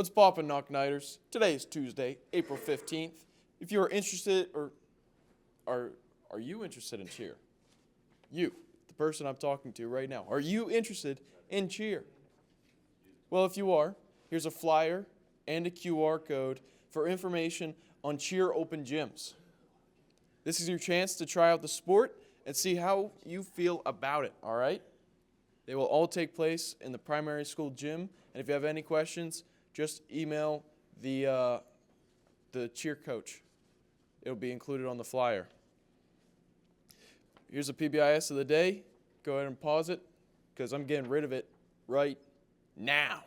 What's poppin', Knock Nighters? Today is Tuesday, April 15th. If you are interested, or are you interested in cheer? You, the person I'm talking to right now. Are you interested in cheer? Well, if you are, here's a flyer and a QR code for information on cheer open gyms. This is your chance to try out the sport and see how you feel about it, all right? They will all take place in the primary school gym, and if you have any questions, just email the cheer coach. It'll be included on the flyer. Here's a PBIS of the day. Go ahead and pause it, because I'm getting rid of it right now.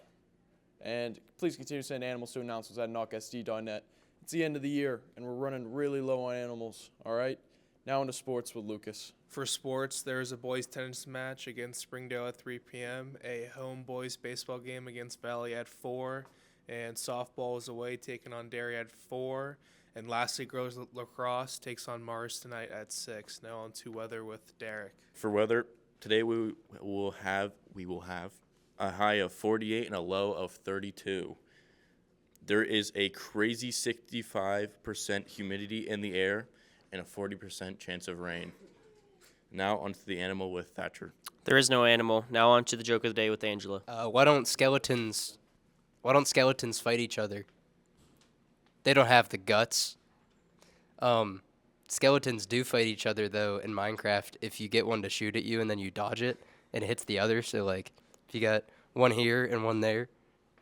And please continue to send animals to announcements at knocksd.net. It's the end of the year, and we're running really low on animals, all right? Now into sports with Lucas. For sports, there is a boys tennis match against Springdale at 3 p.m., a home boys baseball game against Valley at 4, and softball is away taking on Derry at 4. And lastly, girls lacrosse takes on Mars tonight at 6. Now on to weather with Derek. For weather, today we will have a high of 48 and a low of 32. There is a crazy 65% humidity in the air and a 40% chance of rain. Now onto the animal with Thatcher. There is no animal. Now on to the joke of the day with Angela. Why don't skeletons fight each other? They don't have the guts. Skeletons do fight each other, though, in Minecraft, if you get one to shoot at you and then you dodge it, and it hits the other. So, like, if you got one here and one there,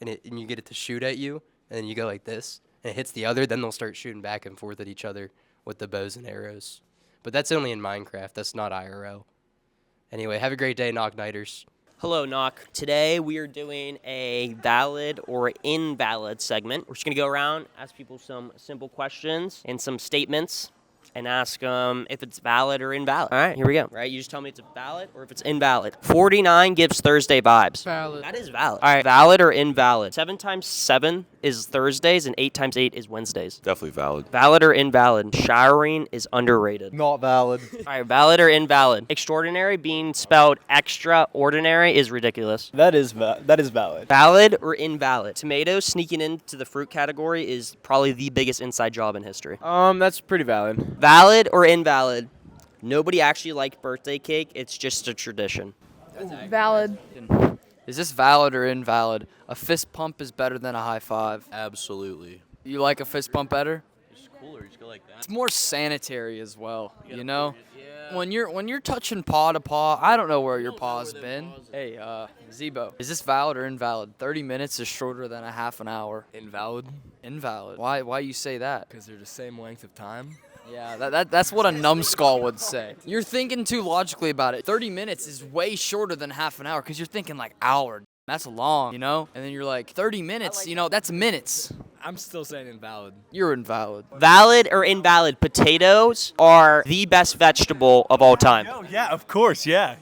and you get it to shoot at you, and then you go like this, and it hits the other, then they'll start shooting back and forth at each other with the bows and arrows. But that's only in Minecraft. That's not IRL. Anyway, have a great day, Knock Nighters. Hello, Knock. Today we are doing a valid or invalid segment. We're just going to go around, ask people some simple questions and some statements, and ask them if it's valid or invalid. All right, here we go. Right, you just tell me it's valid or if it's invalid. 49 gives Thursday vibes. Valid. That is valid. All right, valid or invalid? 7 times 7 is Thursdays, and 8 times 8 is Wednesdays. Definitely valid. Valid or invalid? Showering is underrated. Not valid. All right, valid or invalid? Extraordinary being spelled extraordinary is ridiculous. That is valid. Valid or invalid? Tomatoes sneaking into the fruit category is probably the biggest inside job in history. That's pretty valid. Valid or invalid? Nobody actually liked birthday cake. It's just a tradition. Valid. Is this valid or invalid? A fist pump is better than a high five. Absolutely. You like a fist pump better? It's cooler. Just go like that. It's more sanitary as well, you know? When you're touching paw to paw, I don't know where your paw's been. Hey, Zebo, is this valid or invalid? 30 minutes is shorter than a half an hour. Invalid. Invalid. Why you say that? Because they're the same length of time. Yeah, that's what a numbskull would say. You're thinking too logically about it. 30 minutes is way shorter than half an hour because you're thinking like hour. That's long, you know? And then you're like, 30 minutes, that's minutes. I'm still saying invalid. You're invalid. Valid or invalid? Potatoes are the best vegetable of all time. Oh, yeah, of course, yeah.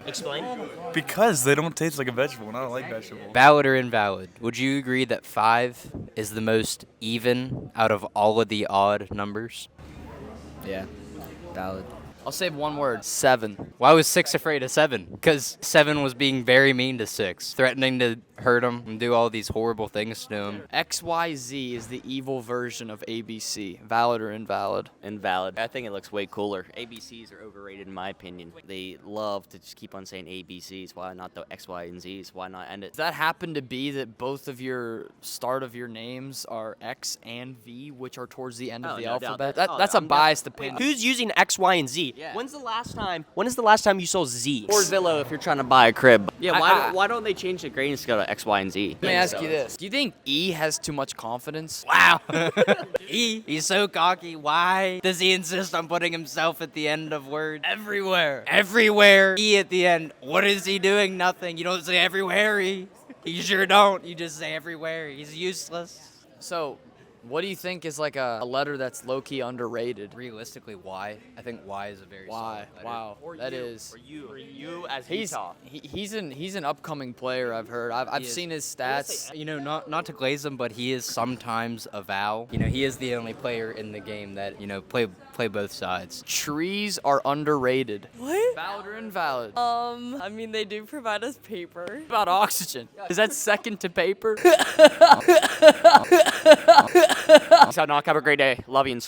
Explain. Because they don't taste like a vegetable, and I don't like vegetables. Valid or invalid? Would you agree that 5 is the most even out of all of the odd numbers? Yeah, valid. I'll say one word, 7. Why was 6 afraid of 7? Because 7 was being very mean to 6, threatening to hurt him and do all these horrible things to him. XYZ is the evil version of ABC. Valid or invalid? Invalid. I think it looks way cooler. ABCs are overrated in my opinion. They love to just keep on saying ABCs. Why not the X, Y, and Zs? Why not end it? Does that happen to be that both of your start of your names are X and V, which are towards the end of the alphabet? That's a biased opinion. Who's using X, Y, and Z? Yeah. When is the last time you saw Z? Or Zillow if you're trying to buy a crib. Yeah, I- why don't they change the grading scale to X, Y, and Z? Let me ask you this. Do you think E has too much confidence? Wow. He's so cocky. Why does he insist on putting himself at the end of words? Everywhere. E at the end. What is he doing? Nothing. You don't say everywhere. You sure don't. You just say everywhere. He's useless. So, what do you think is like a letter that's low-key underrated? Realistically, Y. I think Y is a very Y. solid letter. Wow. That is. Or you as He's an upcoming player. I've heard. I've He is. seen his stats. Not to glaze him, but he is sometimes a vowel. He is the only player in the game that play both sides. Trees are underrated. What? Valid or invalid? I mean, they do provide us paper. About oxygen. Is that second to paper? Peace out, Knock. Have a great day. Love you.